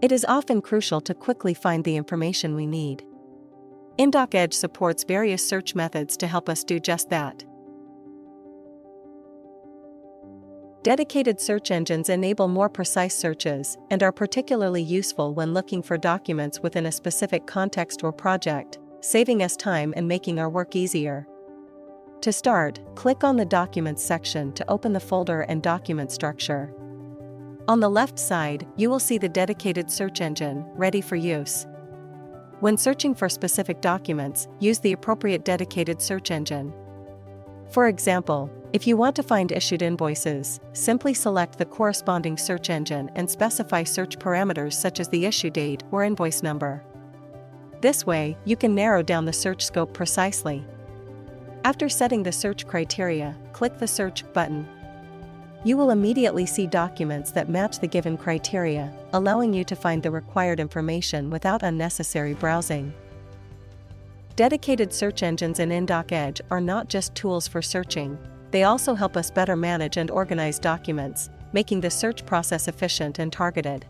It is often crucial to quickly find the information we need. InDoc EDGE supports various search methods to help us do just that. Dedicated search engines enable more precise searches and are particularly useful when looking for documents within a specific context or project, saving us time and making our work easier. To start, click on the Documents section to open the folder and document structure. On the left side, you will see the dedicated search engine, ready for use. When searching for specific documents, use the appropriate dedicated search engine. For example, if you want to find issued invoices, simply select the corresponding search engine and specify search parameters such as the issue date or invoice number. This way, you can narrow down the search scope precisely. After setting the search criteria, click the Search button. You will immediately see documents that match the given criteria, allowing you to find the required information without unnecessary browsing. Dedicated search engines in InDoc EDGE are not just tools for searching, they also help us better manage and organize documents, making the search process efficient and targeted.